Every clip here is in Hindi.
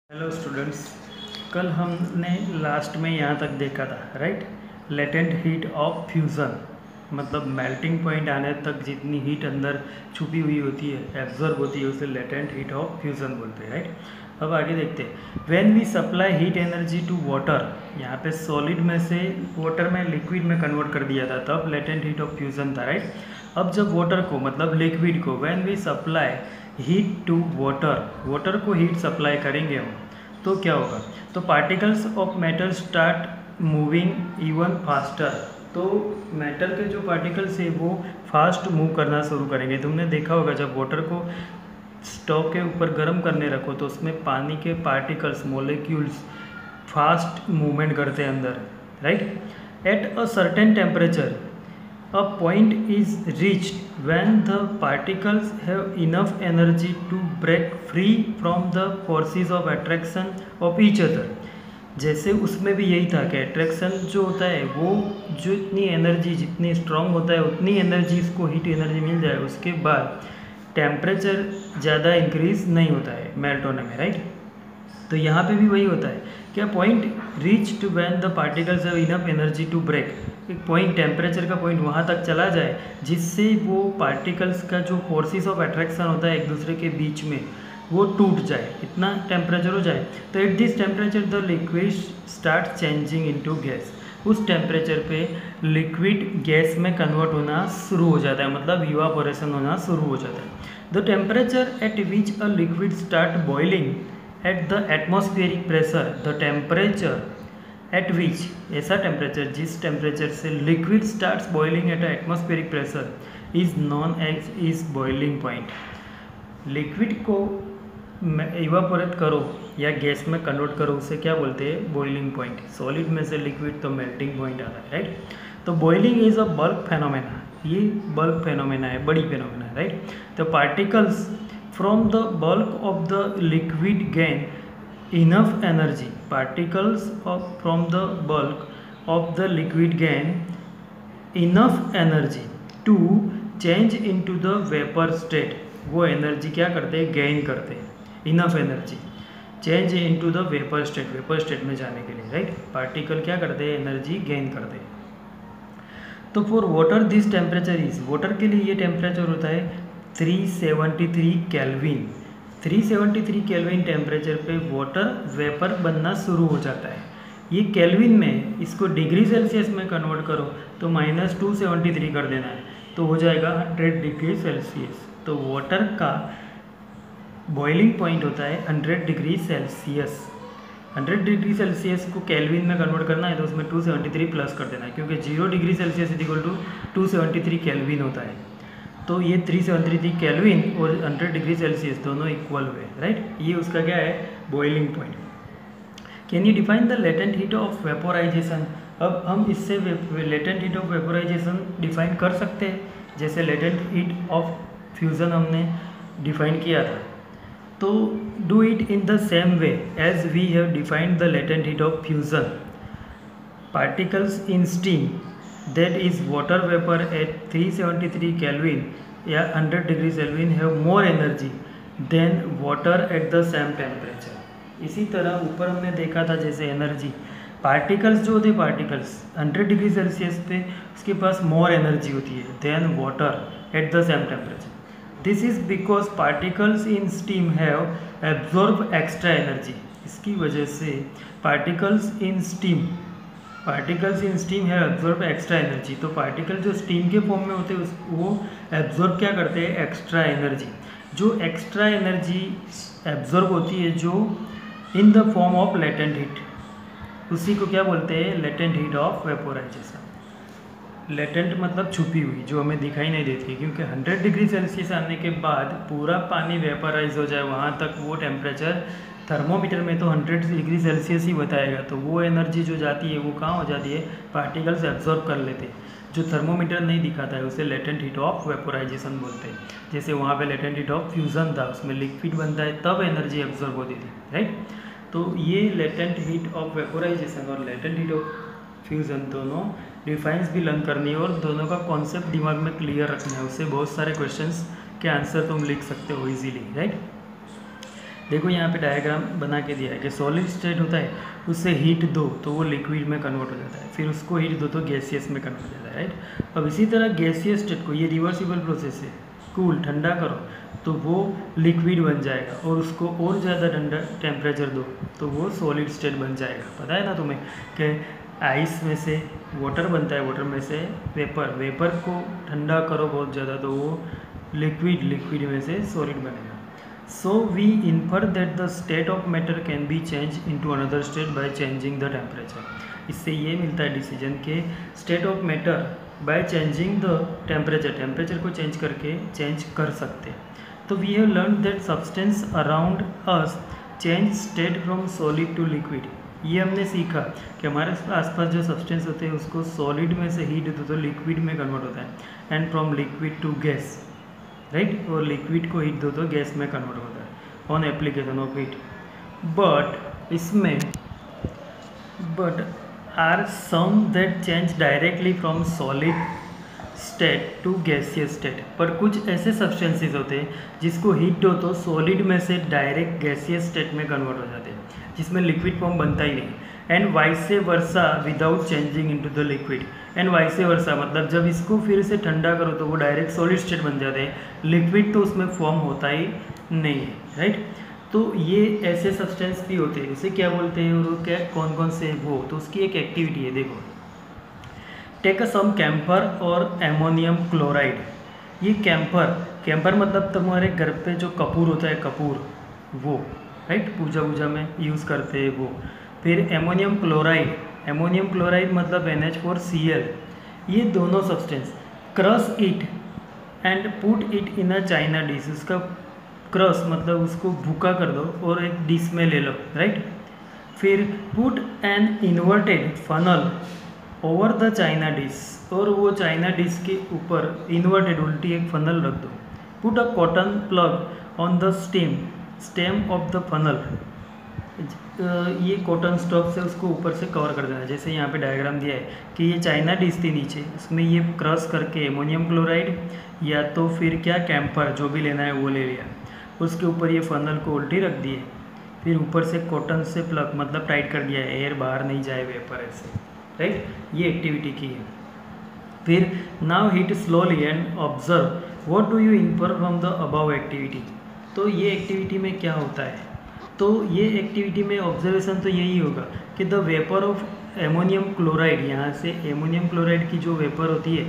हेलो स्टूडेंट्स, कल हमने लास्ट में यहाँ तक देखा था, right. Latent heat of fusion मतलब मेल्टिंग पॉइंट आने तक जितनी हीट अंदर छुपी हुई होती है, एब्जॉर्ब होती है, उसे लेटेंट हीट ऑफ फ्यूज़न बोलते हैं, राइट। अब आगे देखते हैं। When we supply heat energy to water, यहाँ पे सॉलिड में से वाटर में लिक्विड में कन्वर्ट कर दिया था, तब लेटेंट हीट ऑफ फ्यूज़न था, राइट। अब जब वाटर को मतलब लिक्विड को when we supply heat to water को हीट सप्लाई करेंगे हम, तो क्या होगा, तो particles of metal start moving even faster. तो मेटल के जो पार्टिकल्स है वो फास्ट मूव करना शुरू करेंगे। तुमने देखा होगा जब वाटर को स्टोव के ऊपर गर्म करने रखो तो उसमें पानी के पार्टिकल्स मोलिक्यूल्स फास्ट मूवमेंट करते हैं अंदर, right. At a certain temperature a point is reached when the particles have enough energy to break free from the forces of attraction of each other। जैसे उसमें भी यही था कि अट्रैक्शन जो होता है वो जो इतनी एनर्जी जितनी स्ट्रांग होता है उतनी एनर्जी इसको हीट एनर्जी मिल जाए, उसके बाद टेम्परेचर ज़्यादा इंक्रीज नहीं होता है मेल्ट होने में, राइट। तो यहाँ पे भी वही होता है क्या, point reach to when the particles have enough energy to break. एक पॉइंट टेम्परेचर का पॉइंट वहाँ तक चला जाए जिससे वो पार्टिकल्स का जो फोर्सेस ऑफ अट्रैक्शन होता है एक दूसरे के बीच में वो टूट जाए, इतना टेम्परेचर हो जाए। तो at this temperature the liquid start changing into gas. उस टेम्परेचर पे लिक्विड गैस में कन्वर्ट होना शुरू हो जाता है, मतलब इवापोरेशन होना शुरू हो जाता है। The temperature at which a liquid start boiling at the atmospheric pressure, the temperature at which, ऐसा टेम्परेचर जिस टेम्परेचर से liquid starts boiling at atmospheric pressure is known as is boiling point. Liquid को इवापोरेट करो या गैस में कन्वर्ट करो उसे क्या बोलते हैं, बॉइलिंग पॉइंट। सॉलिड में से लिक्विड तो मेल्टिंग पॉइंट आता है, राइट। तो boiling is a bulk phenomena, ये बल्क फेनोमेना है, बड़ी फेनोमेना है, राइट। तो particles from the bulk of the liquid gain enough energy, particles from the bulk of the liquid gain enough energy to change into the vapor state। वो एनर्जी क्या करते हैं, गेन करते हैं, enough energy change into the vapour state, vapour state में जाने के लिए, राइट। पार्टिकल क्या करते हैं, एनर्जी गेन करते हैं। तो for water this temperature is, water के लिए ये टेम्परेचर होता है 373 केल्विन। 373 केल्विन टेम्परेचर पे वाटर वेपर बनना शुरू हो जाता है। ये केल्विन में इसको डिग्री सेल्सियस में कन्वर्ट करो तो -273 कर देना है, तो हो जाएगा 100 डिग्री सेल्सियस। तो वाटर का बॉइलिंग पॉइंट होता है 100 डिग्री सेल्सियस। 100 डिग्री सेल्सियस को केल्विन में कन्वर्ट करना है तो उसमें 273 प्लस कर देना है, क्योंकि 0 degree Celsius equal to 273 kelvin होता है। तो ये 373 केल्विन और 100 डिग्री सेल्सियस दोनों इक्वल हुए, राइट। ये उसका क्या है, boiling point. Can you define the latent heat of vaporisation. अब हम इससे latent heat of vaporisation define कर सकते हैं, जैसे लेटेंट हीट ऑफ फ्यूज़न हमने डिफाइन किया था। तो do it in the same way as we have defined the latent heat of fusion. Particles in steam, that is water vapor at 373 Kelvin या 100 degree Kelvin have more energy than water at the same temperature। इसी तरह ऊपर हमने देखा था जैसे एनर्जी, पार्टिकल्स जो होते हैं, पार्टिकल्स 100 डिग्री सेल्सियस पे उसके पास मोर एनर्जी होती है than water at the same temperature. This is because particles in steam have absorb extra energy. इसकी वजह से पार्टिकल्स इन स्टीम है एब्जॉर्ब एक्स्ट्रा एनर्जी। तो पार्टिकल जो स्टीम के फॉर्म में होते हैं वो एब्जॉर्ब क्या करते हैं, एक्स्ट्रा एनर्जी। जो एक्स्ट्रा एनर्जी एब्जॉर्ब होती है जो in the form of latent heat, उसी को क्या बोलते हैं, latent heat of vaporisation. Latent मतलब छुपी हुई, जो हमें दिखाई नहीं देती, क्योंकि 100 डिग्री सेल्सियस आने के बाद पूरा पानी वेपराइज हो जाए वहाँ तक वो टेम्परेचर थर्मोमीटर में तो 100 डिग्री सेल्सियस ही बताएगा। तो वो एनर्जी जो जाती है वो कहाँ हो जाती है, पार्टिकल्स एब्जॉर्ब कर लेते हैं। जो थर्मोमीटर नहीं दिखाता है उसे लेटेंट हीट ऑफ वेपोराइजेशन बोलते हैं। जैसे वहाँ पे लेटेंट हीट ऑफ फ्यूज़न था, उसमें लिक्विड बनता है तब एनर्जी एब्जॉर्ब होती थी, राइट। तो ये लेटेंट हीट ऑफ वेपोराइजेशन और लेटेंट हीट ऑफ फ्यूज़न दोनों डिफाइंस भी लर्न करनी है और दोनों का कॉन्सेप्ट दिमाग में क्लियर रखना है। उससे बहुत सारे क्वेश्चंस के आंसर तुम लिख सकते हो ईजीली, राइट। देखो यहाँ पे डायग्राम बना के दिया है कि सॉलिड स्टेट होता है, उससे हीट दो तो वो लिक्विड में कन्वर्ट हो जाता है, फिर उसको हीट दो तो गैसियस में कन्वर्ट हो जाता है, राइट। अब इसी तरह गैसियस स्टेट को, ये रिवर्सिबल प्रोसेस है, कूल ठंडा करो तो वो लिक्विड बन जाएगा, और उसको और ज़्यादा ठंडा टेम्परेचर दो तो वो सॉलिड स्टेट बन जाएगा। पता है ना तुम्हें कि आइस में से वाटर बनता है, वाटर में से वेपर, वेपर को ठंडा करो बहुत ज़्यादा तो वो लिक्विड, लिक्विड में से सॉलिड बनेगा। So we infer that the state of matter can be change into another state by changing the temperature. इससे ये मिलता है डिसीजन के state of matter by changing the temperature, temperature को चेंज करके चेंज कर सकते हैं। तो we have learn that substance around us change state from solid to liquid. ये हमने सीखा कि हमारे आसपास जो सब्सटेंस होते हैं उसको सॉलिड में से हीट दो तो लिक्विड में कन्वर्ट होता है, and from liquid to gas, right, और लिक्विड को हीट दो तो गैस में कन्वर्ट होता है on application of heat. But इसमें are some that change directly from solid state to gaseous state. पर कुछ ऐसे सब्सटेंसेस होते हैं जिसको हीट दो तो सॉलिड में से डायरेक्ट गैसियस स्टेट में कन्वर्ट हो जाते हैं, जिसमें लिक्विड फॉर्म बनता ही नहीं, and vice versa without changing into the liquid. And vice versa मतलब जब इसको फिर से ठंडा करो तो वो डायरेक्ट सॉलिड स्टेट बन जाते हैं, लिक्विड तो उसमें फॉर्म होता ही नहीं है, राइट। तो ये ऐसे सब्सटेंस भी होते हैं, इसे क्या बोलते हैं और क्या कौन कौन से वो, तो उसकी एक एक्टिविटी है, देखो। टेक सम कैम्फर और एमोनियम क्लोराइड। ये कैम्फर मतलब तुम्हारे घर पे जो कपूर होता है, कपूर, वो, राइट, पूजा वूजा में यूज़ करते हैं वो। फिर एमोनियम क्लोराइड मतलब NH4Cl। ये दोनों substance crush it and put it in a China dish. उसका क्रश मतलब उसको भूका कर दो और एक डिश में ले लो, राइट। फिर put an inverted funnel over the China dish, और वो चाइना डिश के ऊपर इन्वर्टेड उल्टी एक फनल रख दो। Put a cotton plug on the stem of the funnel. ये कॉटन स्टॉक से उसको ऊपर से कवर कर देना, जैसे यहाँ पे डायग्राम दिया है कि ये चाइना डिश थी नीचे, उसमें ये क्रश करके एमोनियम क्लोराइड या तो फिर क्या कैम्फर जो भी लेना है वो ले लिया, उसके ऊपर ये फनल को उल्टी रख दिए, फिर ऊपर से कॉटन से प्लग मतलब टाइट कर दिया है, एयर बाहर नहीं जाए वेपर ऐसे, राइट। ये एक्टिविटी की है। फिर now heat slowly and observe what do you infer from the above activity. तो ये एक्टिविटी में क्या होता है, तो ये एक्टिविटी में ऑब्जर्वेशन तो यही होगा कि the vapour of ammonium chloride, यहाँ से एमोनियम क्लोराइड की जो वेपर होती है,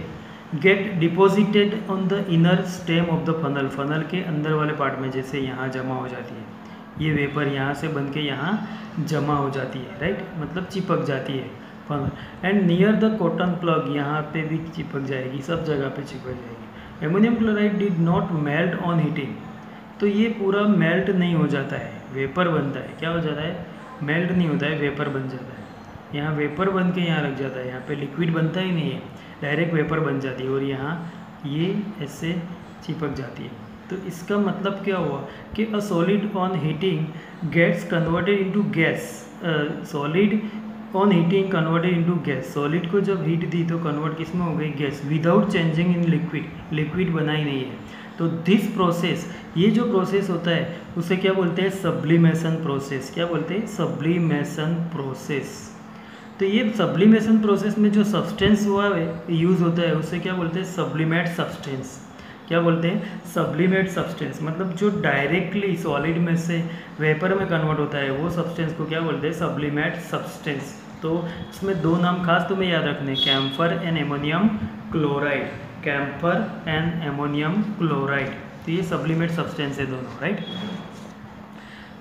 get deposited on the inner stem of the funnel, funnel के अंदर वाले पार्ट में, जैसे यहाँ जमा हो जाती है ये वेपर, यहाँ से बन के यहाँ जमा हो जाती है, राइट, मतलब चिपक जाती है funnel. And near the cotton plug, यहाँ पे भी चिपक जाएगी, सब जगह पे चिपक जाएगी। Ammonium chloride did not melt on heating, तो ये पूरा मेल्ट नहीं हो जाता है, वेपर बनता है। क्या हो जाता है, मेल्ट नहीं होता है, वेपर बन जाता है। यहाँ वेपर बन के यहाँ लग जाता है, यहाँ पे लिक्विड बनता ही नहीं है, डायरेक्ट वेपर बन जाती है और यहाँ ये ऐसे चिपक जाती है। तो इसका मतलब क्या हुआ कि a solid on heating gets converted into gas, solid on heating converted into gas. Solid को जब हीट दी तो कन्वर्ट किस में हो गई, gas, without changing in liquid, liquid बना ही नहीं है। तो दिस प्रोसेस, ये जो प्रोसेस होता है उसे क्या बोलते हैं, सब्लिमेशन प्रोसेस। क्या बोलते हैं, सब्लिमेशन प्रोसेस। तो ये सब्लिमेशन प्रोसेस में जो सब्सटेंस हुआ है यूज़ होता है उसे क्या बोलते हैं, सब्लिमेट सब्सटेंस। क्या बोलते हैं, सब्लिमेट सब्सटेंस, मतलब जो डायरेक्टली सॉलिड में से वेपर में कन्वर्ट होता है वो सब्सटेंस को क्या बोलते हैं, सब्लिमेट सब्सटेंस। तो इसमें दो नाम खास तुम्हें याद रखने, camphor and ammonium chloride, camphor and ammonium chloride. तो ये सब्लिमेट सब्सटेंस है दोनों, राइट।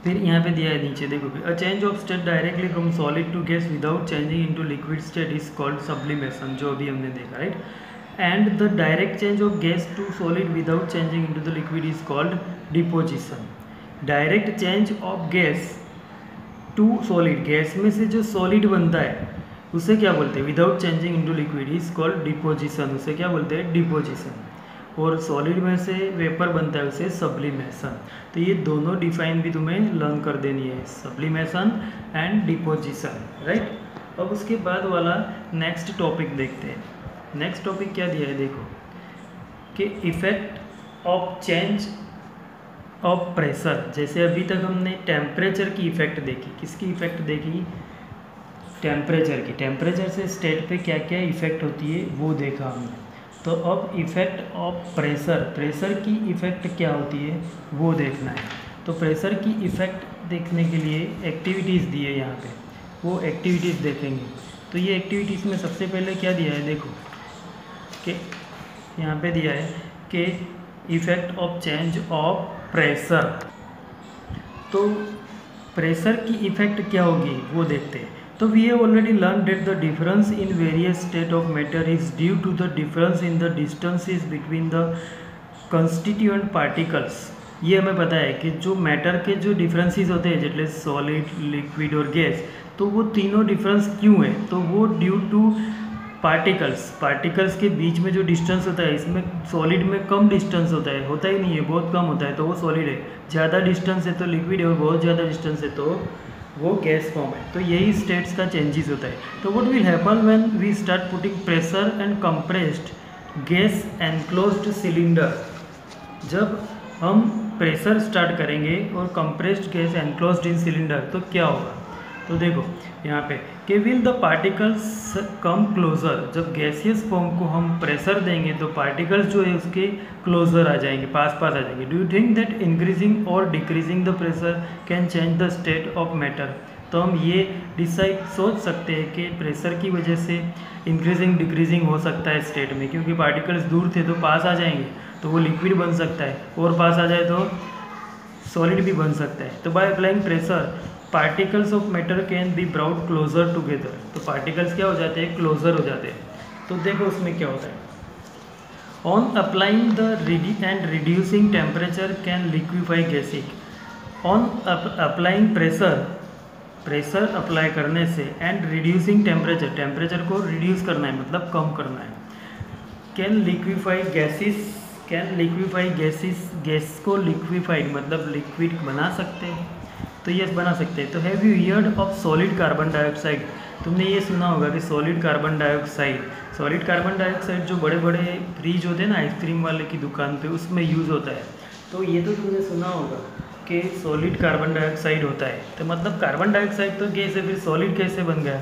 फिर यहाँ पे दिया है नीचे देखो, a change of state directly from solid to gas without changing into liquid state is called sublimation, जो अभी हमने देखा, right. And the direct change of gas to solid without changing into the liquid is called deposition. Direct change of gas to solid, gas में से जो सॉलिड बनता है उसे क्या बोलते हैं, without changing into liquid is called deposition, उसे क्या बोलते हैं, डिपोजिशन। और सॉलिड में से वेपर बनता है उसे सब्लिमेशन। तो ये दोनों डिफाइन भी तुम्हें लर्न कर देनी है, सब्लिमेशन एंड डिपोजिशन, राइट। अब उसके बाद वाला नेक्स्ट टॉपिक देखते हैं। नेक्स्ट टॉपिक क्या दिया है देखो, कि effect of change of pressure, जैसे अभी तक हमने टेम्परेचर की इफ़ेक्ट देखी, किसकी इफ़ेक्ट देखी, टेम्परेचर की, टेम्परेचर से स्टेट पे क्या क्या इफ़ेक्ट होती है वो देखा हमने। तो अब इफ़ेक्ट ऑफ प्रेशर, प्रेशर की इफ़ेक्ट क्या होती है वो देखना है। तो प्रेशर की इफ़ेक्ट देखने के लिए एक्टिविटीज़ दी है यहाँ पे, वो एक्टिविटीज़ देखेंगे। तो ये एक्टिविटीज़ में सबसे पहले क्या दिया है, देखो कि यहाँ पे दिया है कि effect of change of pressure. तो प्रेशर की इफ़ेक्ट क्या होगी वो देखते हैं। तो we have already learn that the difference in various state of matter is due to the difference in the distances between the constituent particles. ये हमें पता है कि जो मैटर के जो डिफरेंसेस होते हैं, जैसे सॉलिड, लिक्विड और गैस, तो वो तीनों डिफरेंस क्यों है, तो वो ड्यू टू पार्टिकल्स के बीच में जो डिस्टेंस होता है, इसमें सॉलिड में कम डिस्टेंस होता ही नहीं है, बहुत कम होता है, तो वो सॉलिड है। ज़्यादा डिस्टेंस है तो लिक्विड है, और बहुत ज़्यादा डिस्टेंस है तो वो गैस फॉर्म है। तो यही स्टेट्स का चेंजेस होता है। तो what will happen when we start putting pressure and compressed gas enclosed cylinder. जब हम प्रेशर स्टार्ट करेंगे और compressed gas enclosed in cylinder, तो क्या होगा, तो देखो यहाँ पे कि will the particles come closer. जब गैसियस फॉर्म को हम प्रेशर देंगे तो पार्टिकल्स जो है उसके क्लोजर आ जाएंगे, पास आ जाएंगे। Do you think that increasing और decreasing the pressure can change the state of matter. तो हम ये सोच सकते हैं कि प्रेशर की वजह से इंक्रीजिंग डिक्रीजिंग हो सकता है स्टेट में, क्योंकि पार्टिकल्स दूर थे तो पास आ जाएंगे तो वो लिक्विड बन सकता है, और पास आ जाए तो सॉलिड भी बन सकता है। तो by applying pressure particles of matter can be brought closer together. तो पार्टिकल्स क्या हो जाते हैं, क्लोजर हो जाते हैं। तो देखो उसमें क्या होता है, on applying the and reducing temperature can liquefy gases. On applying pressure apply करने से एंड रिड्यूसिंग टेम्परेचर को रिड्यूस करना है, मतलब कम करना है। कैन लिक्विफाई गैसेस, गैस को लिक्विफाइड मतलब लिक्विड बना सकते हैं। तो यस बना सकते हैं। तो have you heard of solid carbon dioxide. तुमने ये सुना होगा कि सॉलिड कार्बन डाइऑक्साइड जो बड़े बड़े फ्रिज होते हैं ना आइसक्रीम वाले की दुकान पे, उसमें यूज़ होता है। तो ये तो तुमने सुना होगा कि सॉलिड कार्बन डाइऑक्साइड होता है। तो मतलब कार्बन डाइऑक्साइड तो गैस है, फिर सॉलिड कैसे बन गया,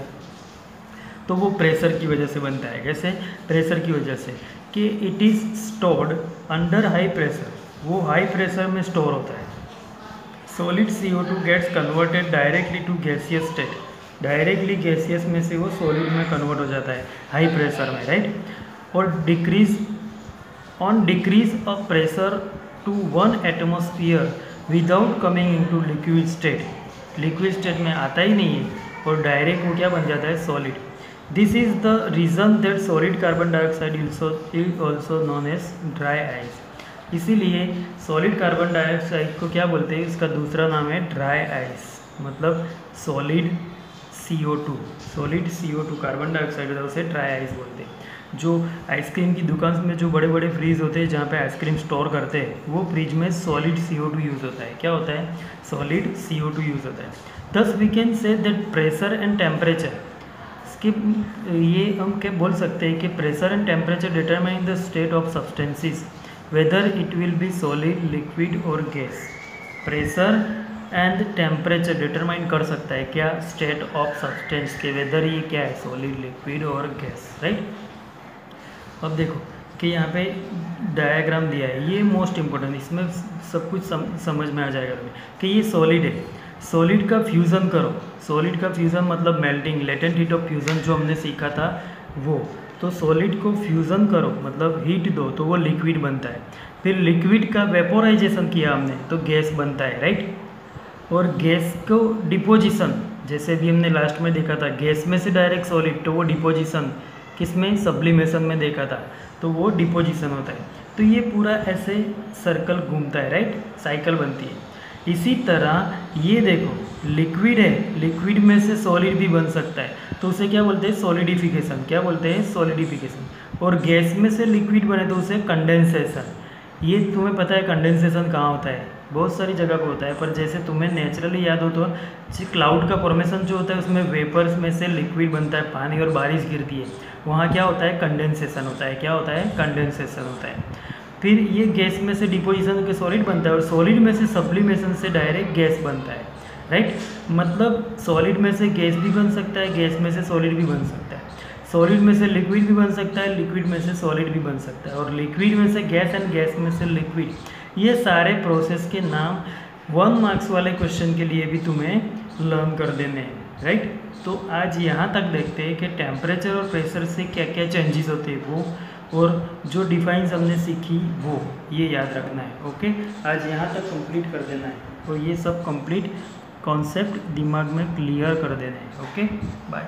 तो वो प्रेशर की वजह से बनता है। कैसे, प्रेशर की वजह से कि it is stored under high pressure, वो हाई प्रेशर में स्टोर होता है। Solid CO2 gets converted directly to gaseous state, directly gaseous में से वो सॉलिड में कन्वर्ट हो जाता है हाई प्रेशर में, राइट। और decrease of pressure to 1 atmosphere without coming into liquid state में आता ही नहीं है, और डायरेक्ट वो क्या बन जाता है, solid. This is the reason that solid carbon dioxide is also known as dry ice. इसीलिए सॉलिड कार्बन डाइऑक्साइड को क्या बोलते हैं, इसका दूसरा नाम है ड्राई आइस, मतलब सॉलिड CO2 कार्बन डाइऑक्साइड होता है, उसे ड्राई आइस बोलते हैं। जो आइसक्रीम की दुकान में जो बड़े बड़े फ्रीज होते हैं जहाँ पे आइसक्रीम स्टोर करते हैं, वो फ्रिज में सॉलिड CO2 यूज़ होता है। क्या होता है, सॉलिड CO2 यूज़ होता है। Thus we can say that pressure and temperature, ये हम क्या बोल सकते हैं कि pressure and temperature determine the state of substances whether it will be solid, liquid और gas. Pressure and temperature determine कर सकता है क्या, स्टेट ऑफ सब्सटेंस के, वेदर ये क्या है, सॉलिड, लिक्विड और गैस, राइट। अब देखो कि यहाँ पे डायग्राम दिया है, ये मोस्ट इम्पोर्टेंट, इसमें सब कुछ समझ में आ जाएगा तुम्हें कि ये सॉलिड है। सॉलिड का फ्यूज़न करो, सॉलिड का फ्यूज़न मतलब melting, latent heat of fusion जो हमने सीखा था वो। तो सॉलिड को फ्यूज़न करो मतलब हीट दो तो वो लिक्विड बनता है। फिर लिक्विड का वेपोराइजेशन किया हमने तो गैस बनता है, राइट। और गैस को डिपोजिशन, जैसे भी हमने लास्ट में देखा था, गैस में से डायरेक्ट सॉलिड, तो वो डिपोजिशन किसमें, सब्लिमेशन में देखा था, तो वो डिपोजिशन होता है। तो ये पूरा ऐसे सर्कल घूमता है, राइट, साइकिल बनती है। इसी तरह ये देखो लिक्विड है, लिक्विड में से सॉलिड भी बन सकता है, तो उसे क्या बोलते हैं, सॉलिडिफिकेशन। क्या बोलते हैं, सॉलिडिफिकेशन। और गैस में से लिक्विड बने तो उसे कंडेंसेशन। ये तुम्हें पता है कंडेंसेशन कहाँ होता है, बहुत सारी जगह पर होता है, पर जैसे तुम्हें नेचुरली याद हो तो क्लाउड का फॉर्मेशन जो होता है उसमें वेपर्स में से लिक्विड बनता है, पानी और बारिश गिरती है, वहाँ क्या होता है, कंडेंसेशन होता है। क्या होता है, कंडेंसेशन होता है। फिर ये गैस में से डिपोजिशन के सॉलिड बनता है और सॉलिड में से सब्लिमेशन से डायरेक्ट गैस बनता है, राइट। मतलब सॉलिड में से गैस भी बन सकता है, गैस में से सॉलिड भी बन सकता है, सॉलिड में से लिक्विड भी बन सकता है, लिक्विड में से सॉलिड भी बन सकता है, और लिक्विड में से गैस एंड गैस में से लिक्विड। ये सारे प्रोसेस के नाम 1 मार्क्स वाले क्वेश्चन के लिए भी तुम्हें लर्न कर देने हैं, राइट। तो आज यहाँ तक देखते हैं कि टेम्परेचर और प्रेशर से क्या क्या चेंजेस होते हैं वो, और जो डिफाइंस हमने सीखी वो ये याद रखना है। ओके, आज यहाँ तक कंप्लीट कर देना है और ये सब कंप्लीट कॉन्सेप्ट दिमाग में क्लियर कर देना है। Okay, bye.